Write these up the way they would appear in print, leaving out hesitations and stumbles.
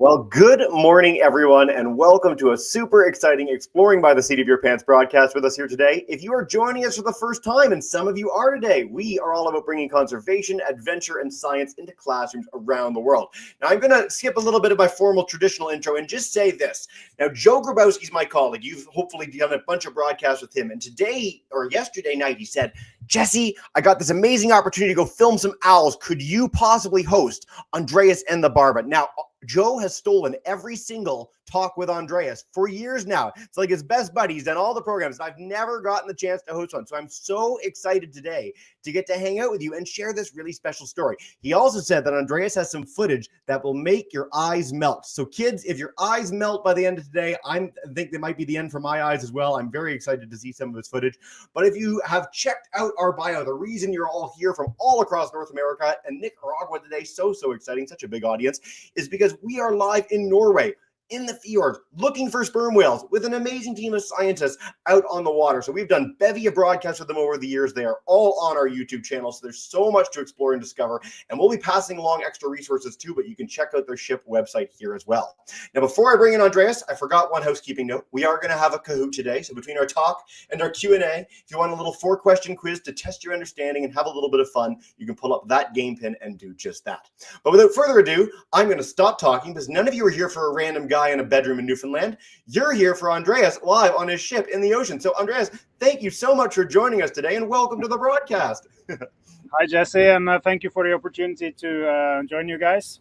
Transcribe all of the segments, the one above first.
Well, good morning, everyone, and welcome to a super exciting Exploring by the Seat of Your Pants broadcast with us here today. If you are joining us for the first time, and some of you are today, we are all about bringing conservation, adventure, and science into classrooms around the world. Now, I'm going to skip a little bit of my formal traditional intro and just say this. Now, Joe Grabowski's my colleague. You've hopefully done a bunch of broadcasts with him, and today, or yesterday night, he said, Jesse, I got this amazing opportunity to go film some owls. Could you possibly host Andreas and the Barba? Now, Joe has stolen every single talk with Andreas for years now. It's like his best buddy. He's done all the programs. I've never gotten the chance to host one. So I'm so excited today to get to hang out with you and share this really special story. He also said that Andreas has some footage that will make your eyes melt. So kids, if your eyes melt by the end of today, I think they might be the end for my eyes as well. I'm very excited to see some of his footage. But if you have checked out our bio, the reason you're all here from all across North America and Nicaragua today, so exciting, such a big audience, is because we are live in Norway, in the fjords, looking for sperm whales with an amazing team of scientists out on the water. So we've done bevy of broadcasts with them over the years. They are all on our YouTube channel. So there's so much to explore and discover. And we'll be passing along extra resources too, but you can check out their ship website here as well. Now, before I bring in Andreas, I forgot one housekeeping note. We are going to have a Kahoot today. So between our talk and our Q&A, if you want a little 4-question quiz to test your understanding and have a little bit of fun, you can pull up that game pin and do just that. But without further ado, I'm going to stop talking because none of you are here for a random guy in a bedroom in Newfoundland. You're here for Andreas live on his ship in the ocean. So Andreas, thank you so much for joining us today and welcome to the broadcast. Hi, Jesse, and thank you for the opportunity to join you guys.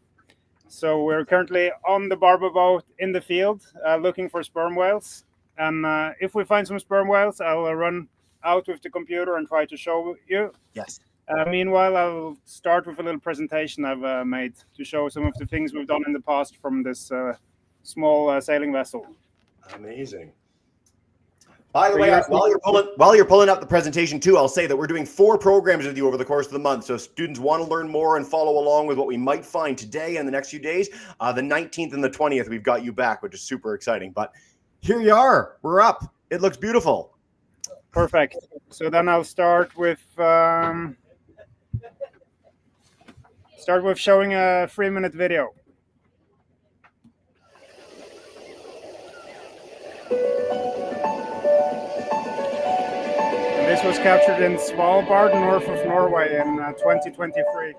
So we're currently on the Barba boat in the field looking for sperm whales. And if we find some sperm whales, I'll run out with the computer and try to show you. Yes. Meanwhile, I'll start with a little presentation I've made to show some of the things we've done in the past from this small sailing vessel. Amazing. By the way, while you're pulling up the presentation too, I'll say that we're doing 4 programs with you over the course of the month. So if students want to learn more and follow along with what we might find today and the next few days, the 19th and the 20th, we've got you back, which is super exciting. But here you are. We're up. It looks beautiful. Perfect. So then I'll start with showing a 3-minute video. This was captured in Svalbard, north of Norway in 2023.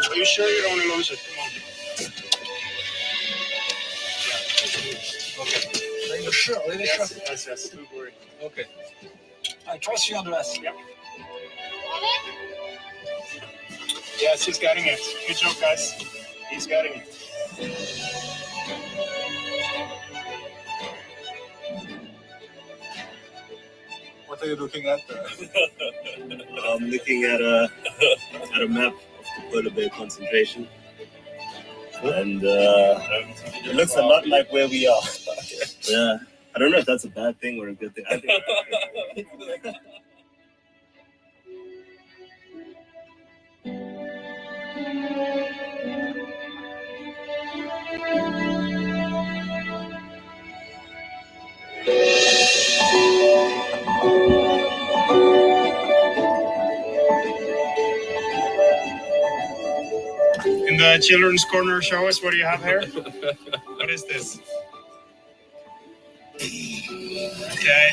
Are you sure you don't want to launch it? Come on. Yeah. Okay. Are you sure? Are you sure? Yes. Don't worry. Okay. I trust you, Andreas. Yep. Yes, he's getting it. Good job, guys. He's getting it. What are you looking at? I'm looking at a map of the polar bear concentration, and it looks a lot like where we are. Yeah, I don't know if that's a bad thing or a good thing. I think In the children's corner, show us what you have here. What is this? Okay.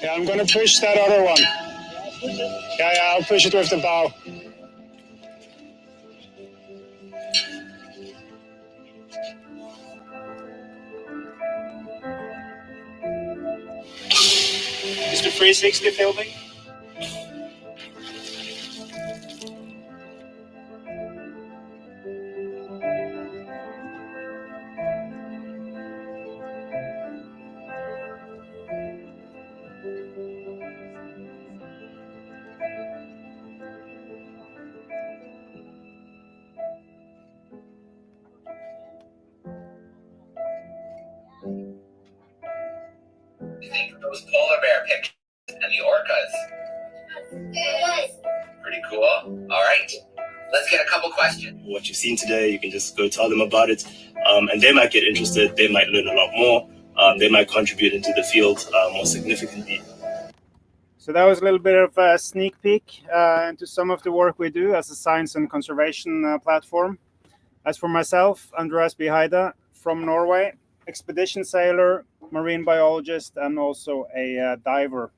Yeah, I'm gonna push that other one. Yeah, I'll push it with the bow. the 360 filming? You think of those polar bear pictures and the orcas? Pretty cool. All right, let's get a couple questions. What you've seen today, you can just go tell them about it, and they might get interested. They might learn a lot more. They might contribute into the field more significantly. So that was a little bit of a sneak peek into some of the work we do as a science and conservation platform. As for myself, Andreas B. Heide from Norway, expedition sailor, marine biologist, and also a diver.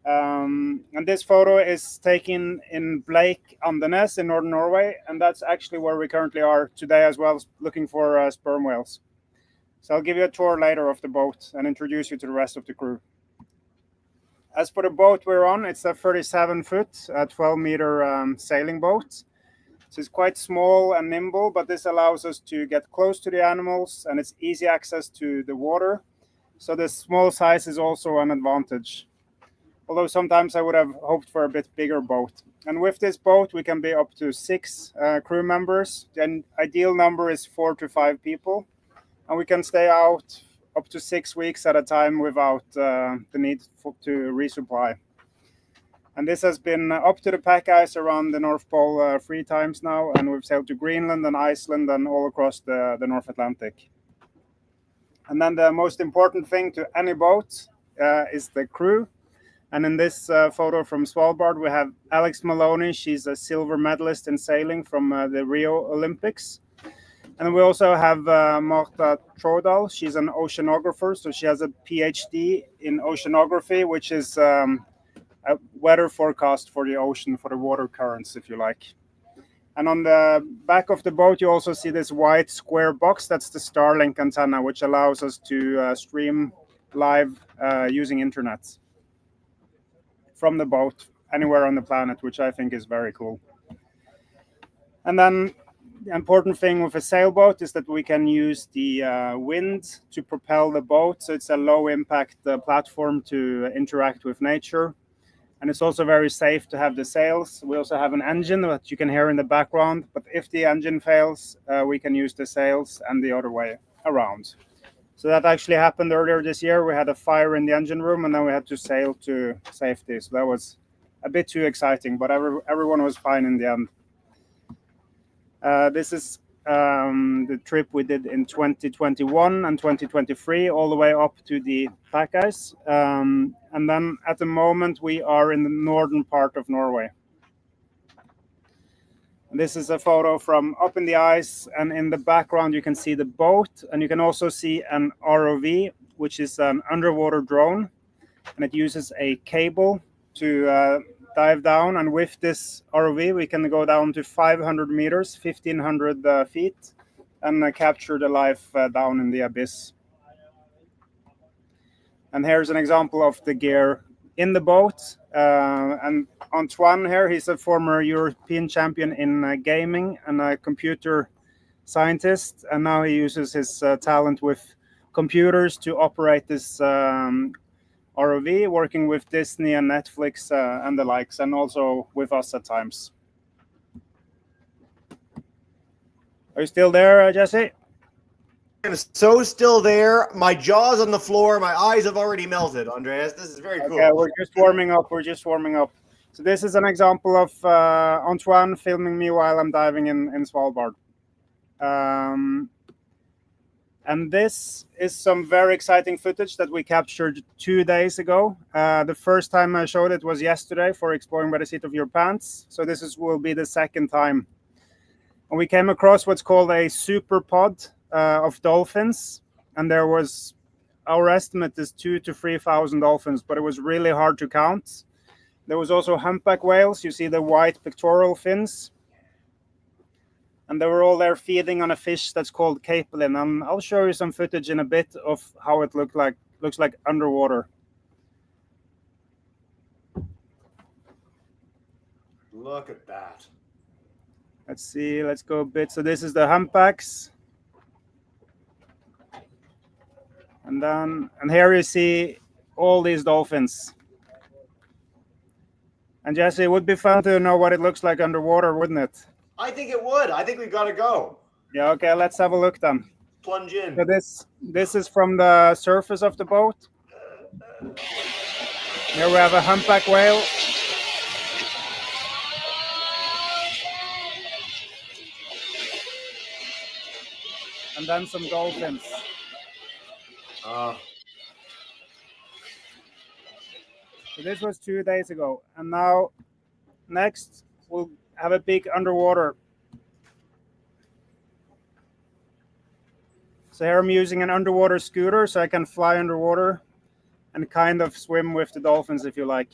And this photo is taken in Blake Andenes in northern Norway, and that's actually where we currently are today as well, looking for sperm whales. So I'll give you a tour later of the boat and introduce you to the rest of the crew. As for the boat we're on, it's a 37-foot, 12-meter sailing boat. So it's quite small and nimble, but this allows us to get close to the animals, and it's easy access to the water. So the small size is also an advantage. Although sometimes I would have hoped for a bit bigger boat. And with this boat, we can be up to 6 crew members. The ideal number is 4 to 5 people. And we can stay out up to 6 weeks at a time without the need to resupply. And this has been up to the pack ice around the North Pole 3 times now, and we've sailed to Greenland and Iceland and all across the North Atlantic. And then the most important thing to any boat is the crew. And in this photo from Svalbard, we have Alex Maloney. She's a silver medalist in sailing from the Rio Olympics. And we also have Marta Trodal. She's an oceanographer, so she has a PhD in oceanography, which is a weather forecast for the ocean, for the water currents, if you like. And on the back of the boat, you also see this white square box. That's the Starlink antenna, which allows us to stream live using internet from the boat anywhere on the planet, which I think is very cool. And then the important thing with a sailboat is that we can use the wind to propel the boat. So it's a low impact platform to interact with nature. And it's also very safe to have the sails. We also have an engine that you can hear in the background. But if the engine fails, we can use the sails and the other way around. So that actually happened earlier this year. We had a fire in the engine room, and then we had to sail to safety. So that was a bit too exciting, but everyone was fine in the end. This is the trip we did in 2021 and 2023, all the way up to the pack ice. And then at the moment, we are in the northern part of Norway. This is a photo from up in the ice, and in the background you can see the boat, and you can also see an ROV, which is an underwater drone, and it uses a cable to dive down. And with this ROV we can go down to 500 meters, 1,500 feet, and capture the life down in the abyss. And here's an example of the gear in the boat. And Antoine here, he's a former European champion in gaming and a computer scientist. And now he uses his talent with computers to operate this ROV, working with Disney and Netflix and the likes, and also with us at times. Are you still there, Jesse? I'm so still there. My jaw's on the floor. My eyes have already melted, Andreas. This is very cool. Okay, we're just warming up. So this is an example of Antoine filming me while I'm diving in Svalbard. And this is some very exciting footage that we captured 2 days ago. The first time I showed it was yesterday for Exploring by the Seat of Your Pants. So this will be the second time. And we came across what's called a super pod of dolphins. And there was, our estimate is 2,000 to 3,000 dolphins, but it was really hard to count. There was also humpback whales. You see the white pectoral fins. And they were all there feeding on a fish that's called capelin. And I'll show you some footage in a bit of how it looks like underwater. Look at that. Let's see. Let's go a bit. So this is the humpbacks. And here you see all these dolphins. And Jesse, it would be fun to know what it looks like underwater, wouldn't it? I think it would. I think we've got to go. Yeah, okay, let's have a look then. Plunge in. So this is from the surface of the boat. Here we have a humpback whale. And then some dolphins. So this was 2 days ago. And now, next, we'll have a big underwater. So here I'm using an underwater scooter so I can fly underwater and kind of swim with the dolphins if you like.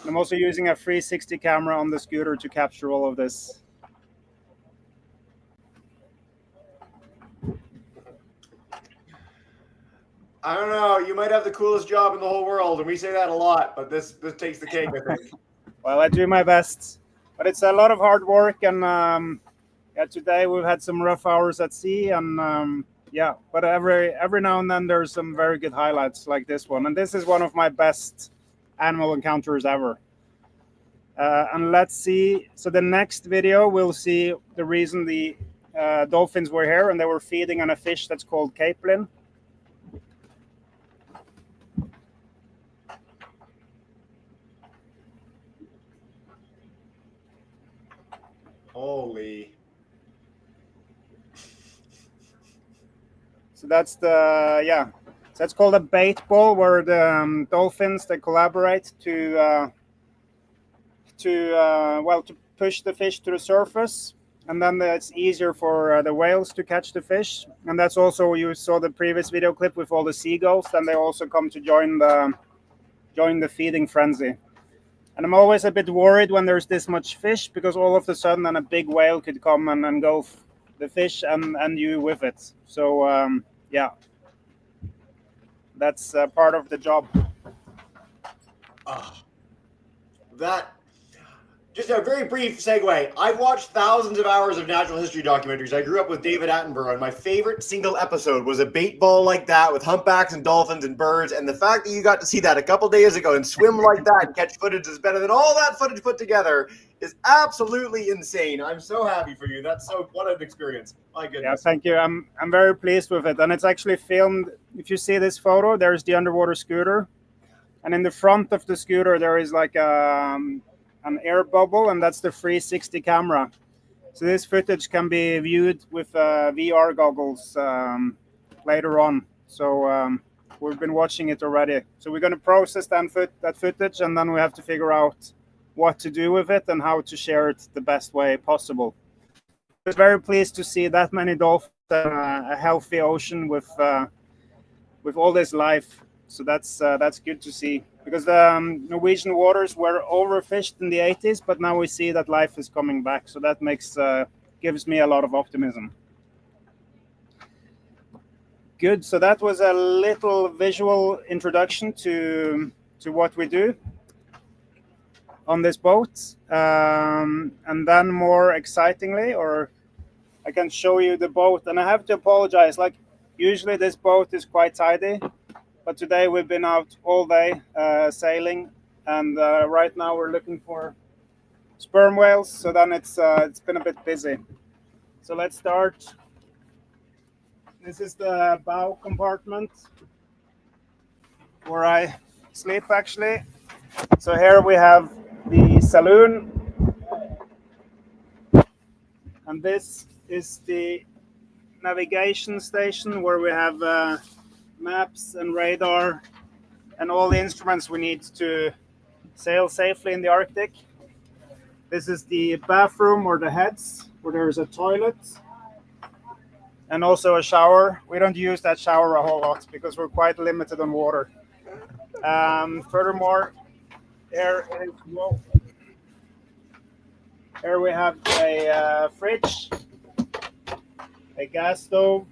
And I'm also using a 360 camera on the scooter to capture all of this. I don't know. You might have the coolest job in the whole world, and we say that a lot, but this takes the cake, I think. Well, I do my best, but it's a lot of hard work. And yeah, today we've had some rough hours at sea, and yeah, but every now and then there's some very good highlights like this one, and this is one of my best animal encounters ever. And let's see. So the next video we'll see the reason the dolphins were here, and they were feeding on a fish that's called capelin. Holy. So that's yeah. So that's called a bait ball, where the dolphins they collaborate to push the fish to the surface, and then it's easier for the whales to catch the fish. And that's also, you saw the previous video clip with all the seagulls. Then they also come to join the feeding frenzy. And I'm always a bit worried when there's this much fish, because all of a sudden then a big whale could come and engulf the fish and you with it. So yeah, that's part of the job. That, just a very brief segue. I've watched thousands of hours of natural history documentaries. I grew up with David Attenborough, and my favorite single episode was a bait ball like that with humpbacks and dolphins and birds. And the fact that you got to see that a couple days ago and swim like that and catch footage is better than all that footage put together is absolutely insane. I'm so happy for you. What an experience. My goodness. Yeah, thank you. I'm very pleased with it. And it's actually filmed. If you see this photo, there's the underwater scooter. And in the front of the scooter, there is like an air bubble, and that's the 360 camera. So this footage can be viewed with VR goggles later on. So we've been watching it already. So we're going to process that footage, and then we have to figure out what to do with it and how to share it the best way possible. I was very pleased to see that many dolphins, a healthy ocean with all this life. So that's good to see, because the Norwegian waters were overfished in the 80s, but now we see that life is coming back. So that gives me a lot of optimism. Good. So that was a little visual introduction to what we do on this boat. And then more excitingly, or I can show you the boat. And I have to apologize. Like, usually this boat is quite tidy, but today we've been out all day sailing, and right now we're looking for sperm whales. So then it's been a bit busy. So let's start. This is the bow compartment where I sleep, actually. So here we have the saloon, and this is the navigation station where we have maps and radar and all the instruments we need to sail safely in the Arctic. This is the bathroom, or the heads, where there's a toilet and also a shower. We don't use that shower a whole lot because we're quite limited on water. Furthermore, here we have a fridge, a gas stove,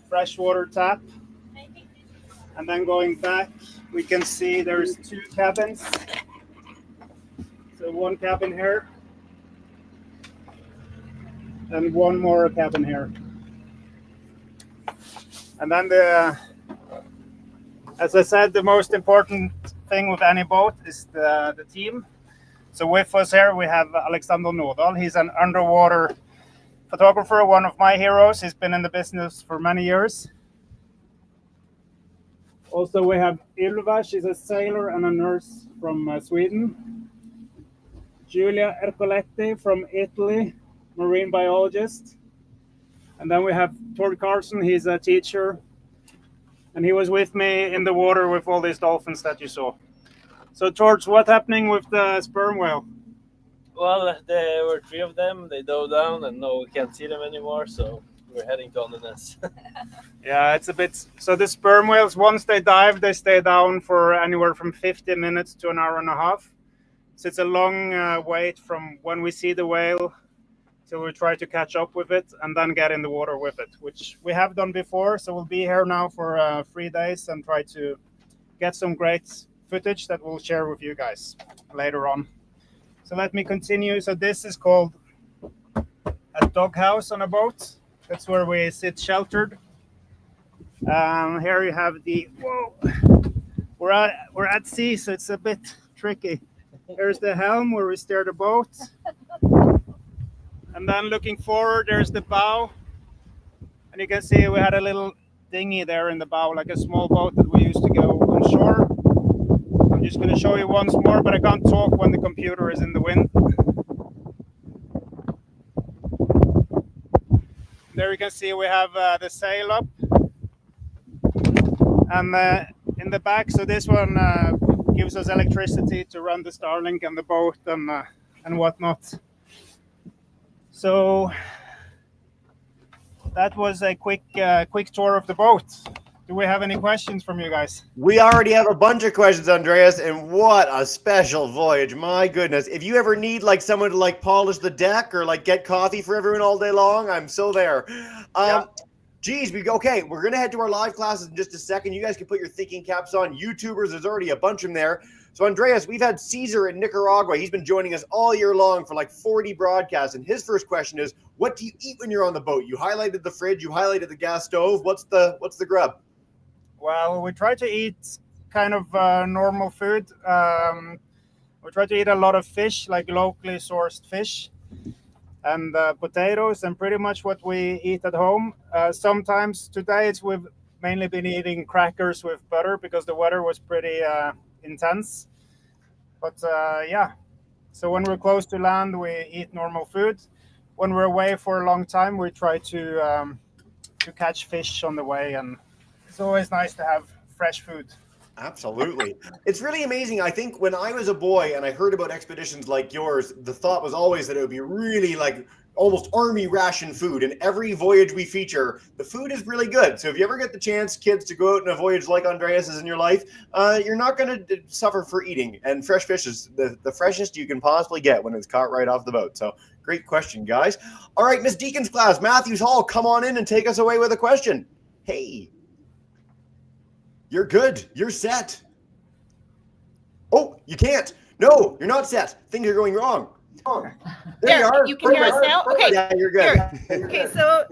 freshwater tap, and then going back we can see there's 2 cabins. So So one cabin here. And one more cabin here. And then as I said, the most important thing with any boat is the team. So with us here, we have Alexander Nordahl. He's an underwater photographer, one of my heroes. He's been in the business for many years. Also, we have Ylva. She's a sailor and a nurse from Sweden. Julia Ercoletti from Italy, marine biologist. And then we have Tord Carlson. He's a teacher. And he was with me in the water with all these dolphins that you saw. So, George, what's happening with the sperm whale? Well, there were 3 of them. They dove down, and now we can't see them anymore. So we're heading to Onnes. Yeah, it's a bit. So the sperm whales, once they dive, they stay down for anywhere from 50 minutes to an hour and a half. So it's a long wait from when we see the whale till we try to catch up with it and then get in the water with it, which we have done before. So we'll be here now for 3 days and try to get some great footage that we'll share with you guys later on. So let me continue. So this is called a doghouse on a boat. That's where we sit sheltered. Here you have the, whoa, we're at sea, so it's a bit tricky. Here's the helm where we steer the boat. And then looking forward, there's the bow. And you can see we had a little dinghy there in the bow, like a small boat that we used to go on shore. I'm just going to show you once more, but I can't talk when the computer is in the wind. There you can see we have the sail up. And in the back, so this one gives us electricity to run the Starlink and the boat and whatnot. So that was a quick tour of the boat. Do we have any questions from you guys? We already have a bunch of questions, Andreas, and what a special voyage. My goodness. If you ever need like someone to like polish the deck or like get coffee for everyone all day long, I'm so there. Yeah. Geez, okay, we're going to head to our live classes in just a second. You guys can put your thinking caps on. YouTubers, there's already a bunch of them there. So, Andreas, we've had Caesar in Nicaragua. He's been joining us all year long for like 40 broadcasts. And his first question is, what do you eat when you're on the boat? You highlighted the fridge. You highlighted the gas stove. What's the grub? Well, we try to eat kind of normal food. We try to eat a lot of fish, like locally sourced fish, and potatoes, and pretty much what we eat at home. Sometimes today we've mainly been eating crackers with butter because the weather was pretty intense. But yeah, so when we're close to land, we eat normal food. When we're away for a long time, we try to catch fish on the way, and it's always nice to have fresh food. Absolutely. It's really amazing. I think when I was a boy and I heard about expeditions like yours, the thought was always that it would be really like almost army ration food. And every voyage we feature, the food is really good. So if you ever get the chance, kids, to go out on a voyage like Andreas's in your life, you're not going to suffer for eating. And fresh fish is the freshest you can possibly get when it's caught right off the boat. So great question, guys. All right, Miss Deacon's class, Matthews Hall, come on in and take us away with a question. Hey. You're good. You're set. Oh, you can't. No, you're not set. Things are going wrong. There you are. you can hear us now? Okay. Yeah, you're good. Okay, so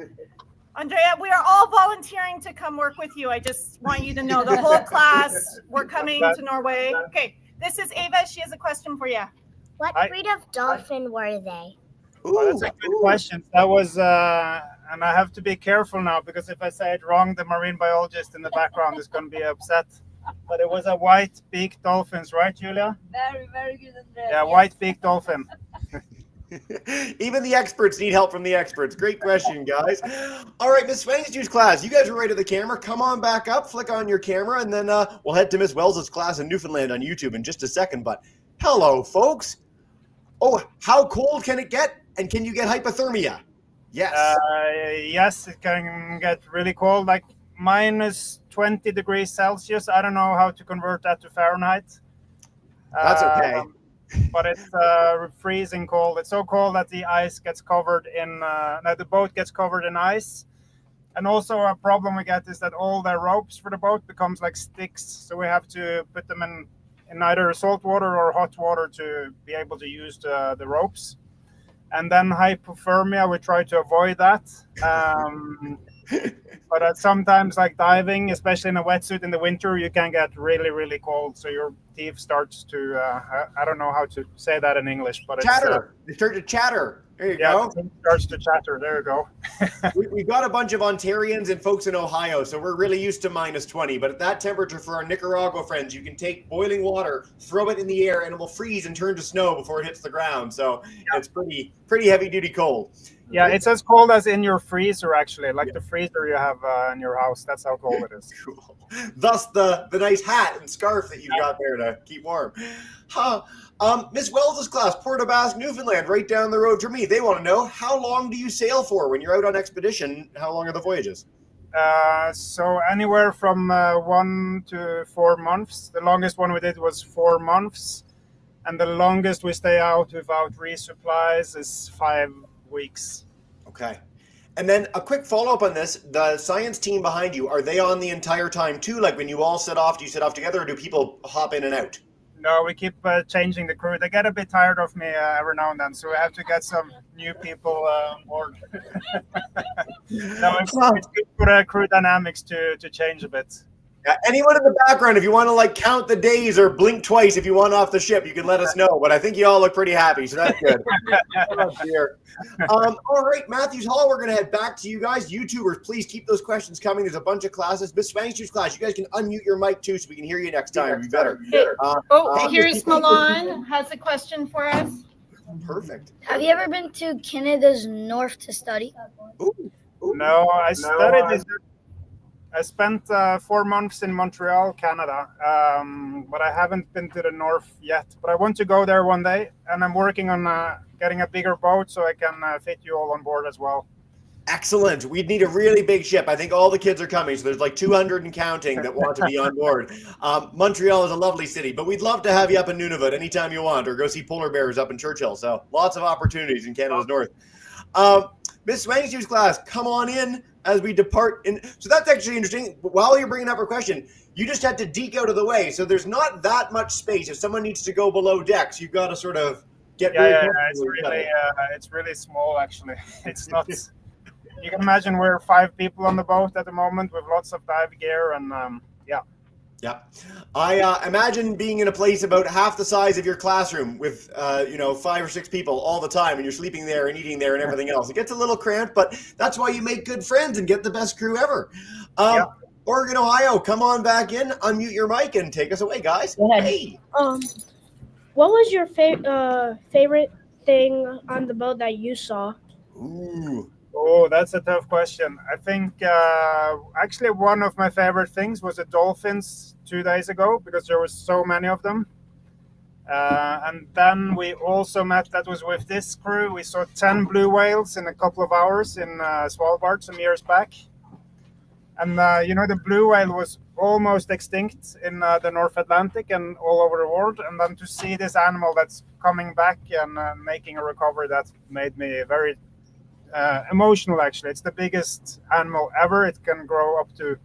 Andrea, we are all volunteering to come work with you. I just want you to know the whole class, we're coming to Norway. Okay, this is Ava. She has a question for you. What breed of dolphin were they? Oh, that's a good question. That was, and I have to be careful now because if I say it wrong, the marine biologist in the background is going to be upset. But it was a white-beaked dolphins, right, Julia? Very, very good, Andrea. Yeah, white-beaked dolphin. Even the experts need help from the experts. Great question, guys. All right, Miss Juice class, you guys are right at the camera. Come on back up, flick on your camera, and then we'll head to Miss Wells' class in Newfoundland on YouTube in just a second. But hello, folks. Oh, how cold can it get? And can you get hypothermia? Yes. Yes, it can get really cold, like minus 20 degrees Celsius. I don't know how to convert that to Fahrenheit. That's okay. But it's freezing cold. It's so cold that the ice gets covered in, the boat gets covered in ice. And also a problem we get is that all the ropes for the boat becomes like sticks. So we have to put them in either salt water or hot water to be able to use the ropes. And then hypothermia, we try to avoid that. But sometimes, like diving, especially in a wetsuit in the winter, you can get really, really cold. So your teeth starts to, I don't know how to say that in English, but chatter. They start to chatter. There you go. It starts to chatter. There you go. We've got a bunch of Ontarians and folks in Ohio, so we're really used to minus 20. But at that temperature for our Nicaragua friends, you can take boiling water, throw it in the air, and it will freeze and turn to snow before it hits the ground. So it's pretty heavy-duty cold. Yeah, it's as cold as in your freezer, actually, like the freezer you have in your house. That's how cold it is. Cool. Thus the nice hat and scarf that you've got there to keep warm. Miss Wells's class, Port aux Basques, Newfoundland, right down the road from me. They want to know, how long do you sail for when you're out on expedition? How long are the voyages? So anywhere from 1 to 4 months. The longest one we did was 4 months. And the longest we stay out without resupplies is 5 weeks. Okay. And then a quick follow-up on this, the science team behind you, are they on the entire time too? Like when you all set off, do you set off together, or do people hop in and out? No, we keep changing the crew. They get a bit tired of me every now and then, so we have to get some new people on board. No, it's good for the crew dynamics to change a bit. Yeah, anyone in the background, if you want to like count the days or blink twice if you want off the ship, you can let us know. But I think you all look pretty happy, so that's good. Oh, dear. All right, Matthews Hall, we're going to head back to you guys. YouTubers, please keep those questions coming. There's a bunch of classes. Miss Swangster's class, you guys can unmute your mic too so we can hear you next time. You better. Here's Milan has a question for us. Perfect. Have you ever been to Canada's north to study? Ooh. No, I studied. I spent 4 months in Montreal, Canada, but I haven't been to the north yet. But I want to go there one day, and I'm working on getting a bigger boat so I can fit you all on board as well. Excellent. We'd need a really big ship. I think all the kids are coming, so there's like 200 and counting that want to be on board. Montreal is a lovely city, but we'd love to have you up in Nunavut anytime you want, or go see polar bears up in Churchill. So lots of opportunities in Canada's north. Miss Swangster's class, come on in as we depart. So that's actually interesting. While you're bringing up her question, you just had to deke out of the way. So there's not that much space. If someone needs to go below decks, you've got to sort of get it's really small, actually. It's not. You can imagine we're 5 people on the boat at the moment with lots of dive gear and Yeah. I imagine being in a place about half the size of your classroom with, 5 or 6 people all the time, and you're sleeping there and eating there and everything else. It gets a little cramped, but that's why you make good friends and get the best crew ever. Oregon, Ohio, come on back in, unmute your mic, and take us away, guys. Hey. What was your favorite thing on the boat that you saw? Ooh. Oh, that's a tough question. I think actually one of my favorite things was the dolphins 2 days ago because there were so many of them. And then we also that was with this crew. We saw 10 blue whales in a couple of hours in Svalbard some years back. And, the blue whale was almost extinct in the North Atlantic and all over the world. And then to see this animal that's coming back and making a recovery, that made me very emotional, actually. It's the biggest animal ever. It can grow up to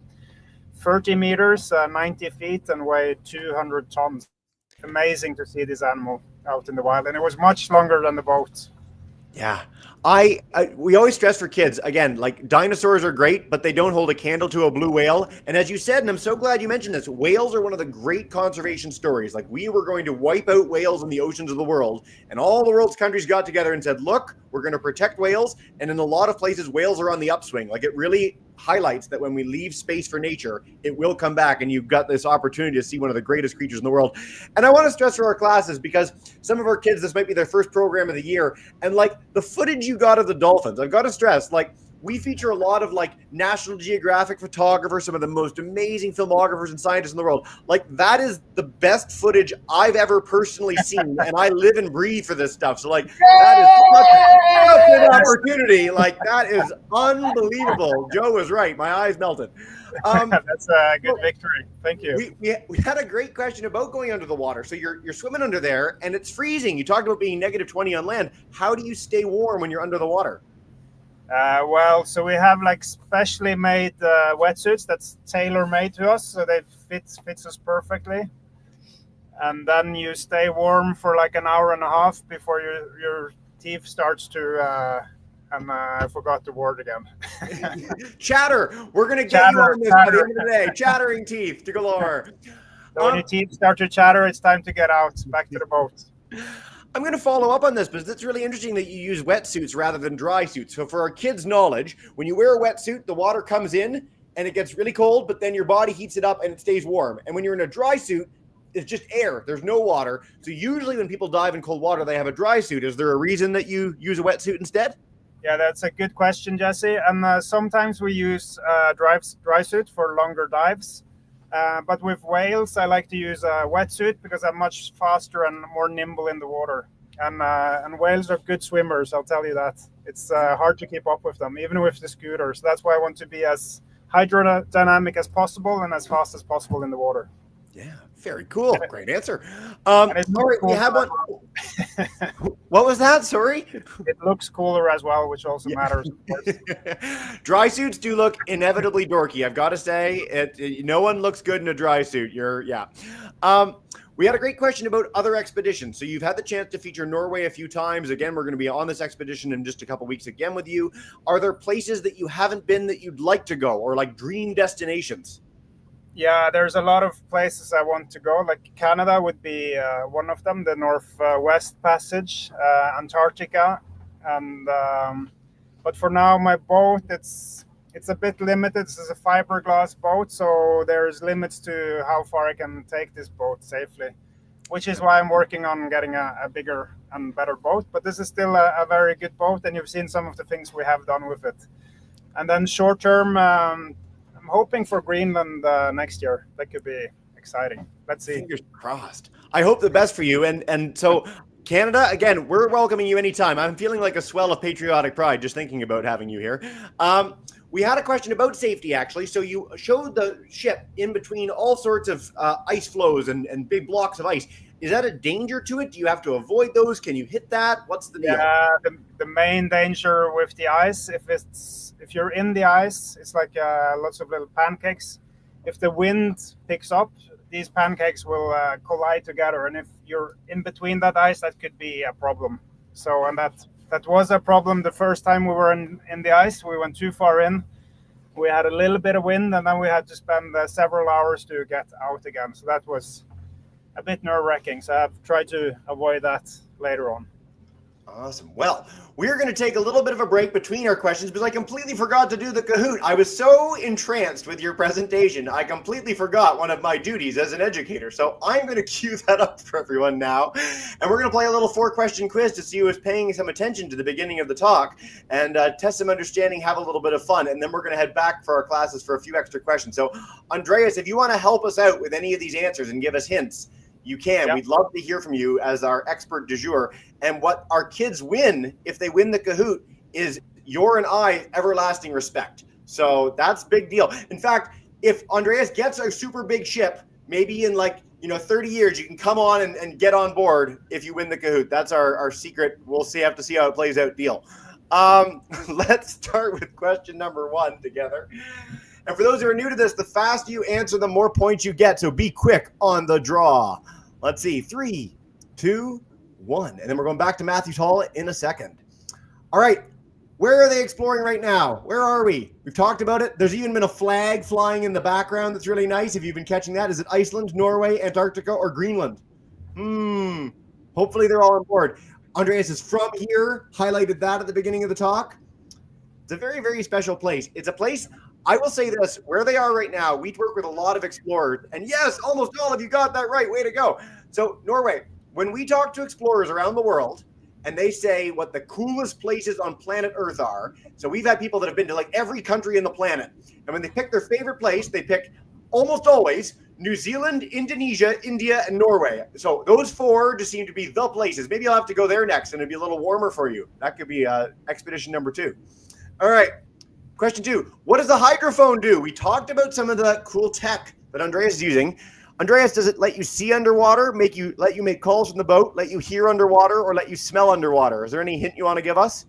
30 meters, 90 feet, and weigh 200 tons. Amazing to see this animal out in the wild, and it was much longer than the boat. Yeah. We always stress for kids, again, like dinosaurs are great, but they don't hold a candle to a blue whale. And as you said, and I'm so glad you mentioned this, whales are one of the great conservation stories. Like we were going to wipe out whales in the oceans of the world, and all the world's countries got together and said, look, we're going to protect whales. And in a lot of places, whales are on the upswing. Like it really highlights that when we leave space for nature, it will come back, and you've got this opportunity to see one of the greatest creatures in the world. And I want to stress for our classes, because some of our kids, this might be their first program of the year, and like the footage you got of the dolphins, I've got to stress, like we feature a lot of like National Geographic photographers, some of the most amazing filmographers and scientists in the world. Like that is the best footage I've ever personally seen, and I live and breathe for this stuff. So like that is such an opportunity. Like that is unbelievable. Joe was right. My eyes melted. That's a good victory. Thank you. We had a great question about going under the water. So you're swimming under there, and it's freezing. You talked about being -20 on land. How do you stay warm when you're under the water? So we have like specially made wetsuits that's tailor-made to us, so they fits us perfectly. and then you stay warm for like an hour and a half before your teeth starts to. I forgot the word again. Chatter. We're gonna get you on this by the end of the day. Chattering teeth to galore. So when your teeth start to chatter, it's time to get out back to the boat. I'm going to follow up on this because it's really interesting that you use wetsuits rather than dry suits. So for our kids' knowledge, when you wear a wetsuit, the water comes in and it gets really cold, but then your body heats it up and it stays warm. And when you're in a dry suit, it's just air. There's no water. So usually when people dive in cold water, they have a dry suit. Is there a reason that you use a wetsuit instead? Yeah, that's a good question, Jesse. And sometimes we use dry suit for longer dives. But with whales, I like to use a wetsuit because I'm much faster and more nimble in the water. And whales are good swimmers, I'll tell you that. It's hard to keep up with them, even with the scooters. That's why I want to be as hydrodynamic as possible and as fast as possible in the water. Yeah, very cool. Great answer. All right, we have one. What was that? Sorry? It looks cooler as well, which also matters. Dry suits do look inevitably dorky. I've got to say, no one looks good in a dry suit. We had a great question about other expeditions. So you've had the chance to feature Norway a few times. Again, we're going to be on this expedition in just a couple weeks again with you. Are there places that you haven't been that you'd like to go, or like dream destinations? Yeah, there's a lot of places I want to go. Like Canada would be one of them, the Northwest Passage, Antarctica, and but for now my boat it's a bit limited. This is a fiberglass boat, so there's limits to how far I can take this boat safely, which is why I'm working on getting a bigger and better boat. But this is still a very good boat, and you've seen some of the things we have done with it. And then short term. I'm hoping for Greenland next year. That could be exciting. Let's see. Fingers crossed. I hope the best for you. And so Canada, again, we're welcoming you anytime. I'm feeling like a swell of patriotic pride just thinking about having you here. We had a question about safety, actually. So you showed the ship in between all sorts of ice flows and big blocks of ice. Is that a danger to it? Do you have to avoid those? Can you hit that? What's the deal? Yeah, the main danger with the ice, if you're in the ice, it's like lots of little pancakes. If the wind picks up, these pancakes will collide together. And if you're in between that ice, that could be a problem. So, and that was a problem the first time we were in the ice. We went too far in. We had a little bit of wind, and then we had to spend several hours to get out again. So that was a bit nerve-wracking. So I've tried to avoid that later on. Awesome. Well, we're going to take a little bit of a break between our questions because I completely forgot to do the Kahoot. I was so entranced with your presentation, I completely forgot one of my duties as an educator. So I'm going to cue that up for everyone now. And we're going to play a little 4-question quiz to see who is paying some attention to the beginning of the talk and test some understanding, have a little bit of fun. And then we're going to head back for our classes for a few extra questions. So Andreas, if you want to help us out with any of these answers and give us hints, you can. Yep. We'd love to hear from you as our expert du jour. And what our kids win, if they win the Kahoot, is your and I everlasting respect. So that's a big deal. In fact, if Andreas gets a super big ship, maybe in 30 years, you can come on and get on board if you win the Kahoot. That's our secret. We'll have to see how it plays out deal. Let's start with question number 1 together. And for those who are new to this, the faster you answer, the more points you get. So be quick on the draw. Let's see. 3, 2, 1. And then we're going back to Matthew's Hall in a second. All right. Where are they exploring right now? Where are we? We've talked about it. There's even been a flag flying in the background that's really nice. If you've been catching that, is it Iceland, Norway, Antarctica, or Greenland? Hopefully they're all on board. Andreas is from here, highlighted that at the beginning of the talk. It's a very, very special place. It's a place, I will say this, where they are right now, we work with a lot of explorers. And yes, almost all of you got that right. Way to go. So Norway, when we talk to explorers around the world and they say what the coolest places on planet Earth are, so we've had people that have been to like every country in the planet. And when they pick their favorite place, they pick almost always New Zealand, Indonesia, India, and Norway. So those 4 just seem to be the places. Maybe I'll have to go there next and it'll be a little warmer for you. That could be expedition number 2. All right. Question 2. What does the hydrophone do? We talked about some of the cool tech that Andreas is using. Andreas, does it let you see underwater, let you make calls from the boat, let you hear underwater, or let you smell underwater? Is there any hint you want to give us?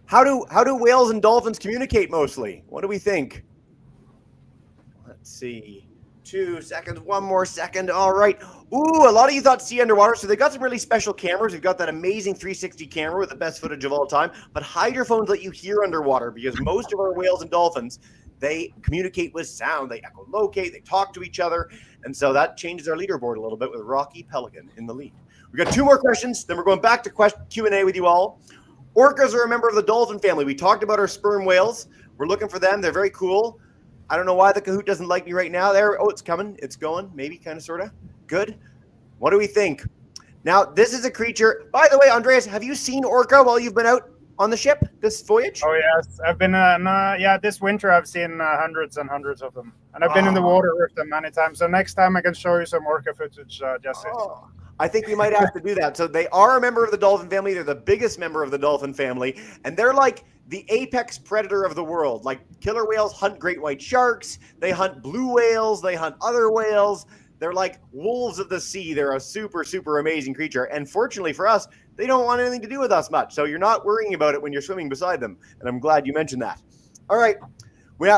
How do whales and dolphins communicate mostly? What do we think? Let's see. 2 seconds. 1 more second. All right. Ooh, a lot of you thought sea underwater. So they got some really special cameras. We've got that amazing 360 camera with the best footage of all time. But hydrophones let you hear underwater because most of our whales and dolphins, they communicate with sound. They echolocate. They talk to each other. And so that changes our leaderboard a little bit with Rocky Pelican in the lead. We've got 2 more questions. Then we're going back to Q&A with you all. Orcas are a member of the dolphin family. We talked about our sperm whales. We're looking for them. They're very cool. I don't know why the Kahoot doesn't like me right now. There. Oh, it's coming. It's going. Maybe, kind of, sort of. Good. What do we think? Now, this is a creature. By the way, Andreas, have you seen orca while you've been out on the ship this voyage? Oh, yes. I've been, this winter I've seen hundreds and hundreds of them. And I've been in the water with them many times. So next time I can show you some orca footage, Jesse. Oh. I think we might have to do that. So they are a member of the dolphin family. They're the biggest member of the dolphin family. And they're like the apex predator of the world. Like killer whales hunt great white sharks. They hunt blue whales. They hunt other whales. They're like wolves of the sea. They're a super, super amazing creature. And fortunately for us, they don't want anything to do with us much. So you're not worrying about it when you're swimming beside them. And I'm glad you mentioned that. All right.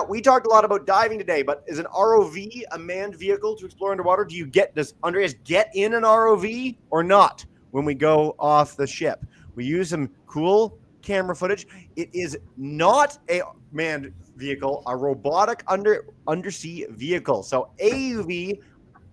We talked a lot about diving today, but is an ROV a manned vehicle to explore underwater? Does Andreas get in an ROV or not when we go off the ship? We use some cool camera footage. It is not a manned vehicle, a robotic undersea vehicle. So AUV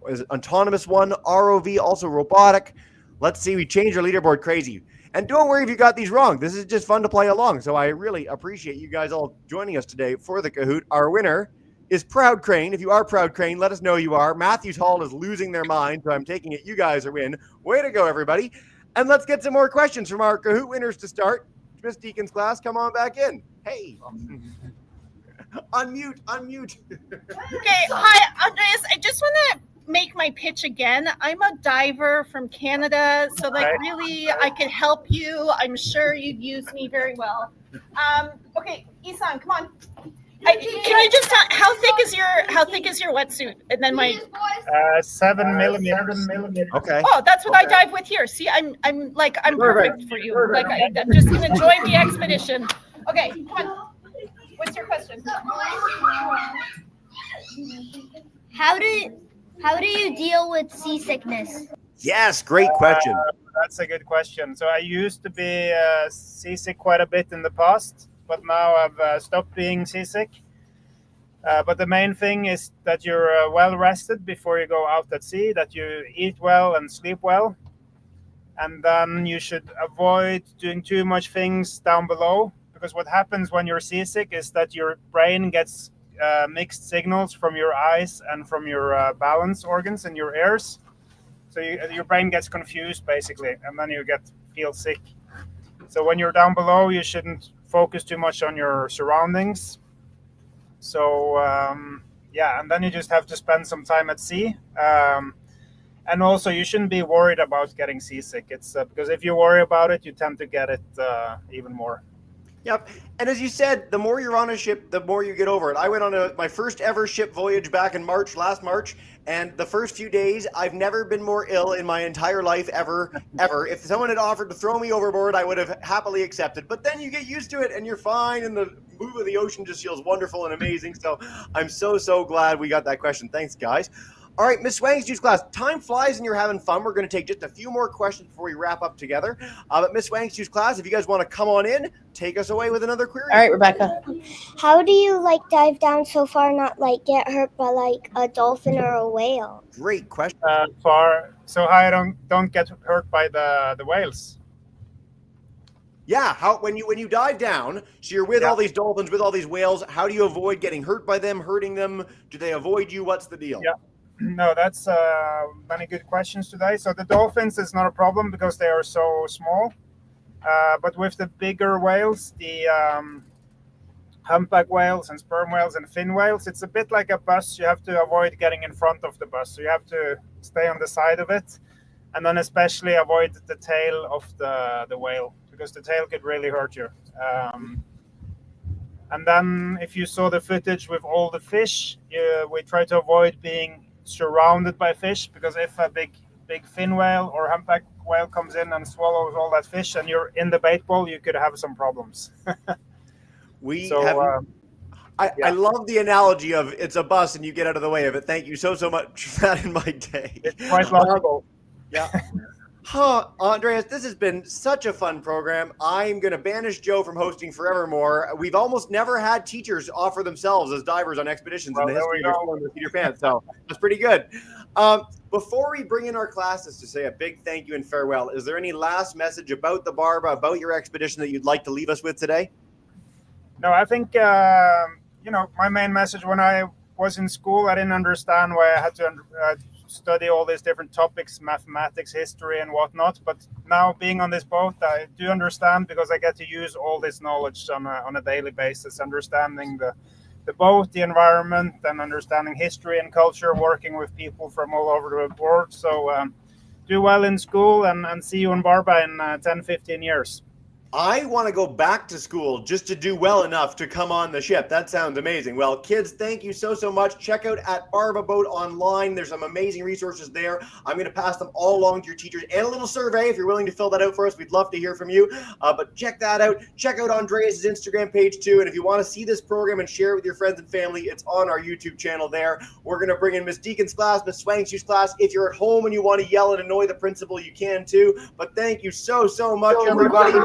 is autonomous one, ROV also robotic. Let's see, we changed our leaderboard crazy. And don't worry if you got these wrong. This is just fun to play along. So I really appreciate you guys all joining us today for the Kahoot. Our winner is Proud Crane. If you are Proud Crane, let us know you are. Matthews Hall is losing their mind, so I'm taking it you guys are in. Way to go, everybody. And let's get some more questions from our Kahoot winners to start. Miss Deacon's class, come on back in. Hey. Unmute. Okay, hi, Andreas. I just want to make my pitch again. I'm a diver from Canada, so really I could help you. I'm sure you'd use me very well. Okay, Isan, come on. Can you just tell how thick is your wetsuit? And then my 7 millimeters. Okay. Oh, that's what I dive with here. See, I'm perfect for you. Like I'm just gonna join the expedition. Okay, come on. What's your question? How do you deal with seasickness? Yes, great question. That's a good question. So I used to be seasick quite a bit in the past, but now I've stopped being seasick. But the main thing is that you're well rested before you go out at sea, that you eat well and sleep well. And then you should avoid doing too much things down below, because what happens when you're seasick is that your brain gets mixed signals from your eyes and from your balance organs and your ears. So your brain gets confused, basically, and then you feel sick. So when you're down below, you shouldn't focus too much on your surroundings. So, and then you just have to spend some time at sea. And also, you shouldn't be worried about getting seasick. It's because if you worry about it, you tend to get it even more. Yep. And as you said, the more you're on a ship, the more you get over it. I went on my first ever ship voyage back in last March, and the first few days, I've never been more ill in my entire life ever. If someone had offered to throw me overboard, I would have happily accepted. But then you get used to it, and you're fine, and the move of the ocean just feels wonderful and amazing. So I'm so glad we got that question. Thanks, guys. All right, Miss Wangstu's class, time flies and you're having fun. We're going to take just a few more questions before we wrap up together. But Miss Wangstu's class, if you guys want to come on in, take us away with another query. All right, Rebecca. How do you dive down so far, not get hurt by a dolphin or a whale? Great question. So I don't get hurt by the whales. Yeah, when you dive down, so you're with all these dolphins, with all these whales, how do you avoid getting hurt by them, hurting them? Do they avoid you? What's the deal? Yeah. No, that's many good questions today. So the dolphins is not a problem because they are so small. But with the bigger whales, the humpback whales and sperm whales and fin whales, it's a bit like a bus. You have to avoid getting in front of the bus. So you have to stay on the side of it. And then especially avoid the tail of the whale, because the tail could really hurt you. And then if you saw the footage with all the fish, we try to avoid being surrounded by fish, because if a big fin whale or humpback whale comes in and swallows all that fish and you're in the bait bowl, you could have some problems. I love the analogy of it's a bus and you get out of the way of it. Thank you so much for that in my day. It's quite laughable. Yeah. Andreas, this has been such a fun program. I'm going to banish Joe from hosting forevermore. We've almost never had teachers offer themselves as divers on expeditions in the history of exploring the Seat of Your Pants, so that's pretty good. Before we bring in our classes to say a big thank you and farewell, is there any last message about the Barba, about your expedition that you'd like to leave us with today? No, I think, my main message when I was in school, I didn't understand why I had to study all these different topics, mathematics, history, and whatnot. But now being on this boat, I do understand because I get to use all this knowledge on a daily basis, understanding the boat, the environment, and understanding history and culture, working with people from all over the world. So do well in school and see you in Barba in 10, 15 years. I want to go back to school just to do well enough to come on the ship. That sounds amazing. Well, kids, thank you so much. Check out at Barba Boat online. There's some amazing resources there. I'm going to pass them all along to your teachers and a little survey if you're willing to fill that out for us. We'd love to hear from you. But check that out. Check out Andreas' Instagram page too. And if you want to see this program and share it with your friends and family, it's on our YouTube channel there. We're going to bring in Miss Deacon's class, Miss Swangshue's class. If you're at home and you want to yell and annoy the principal, you can too. But thank you so much, everybody.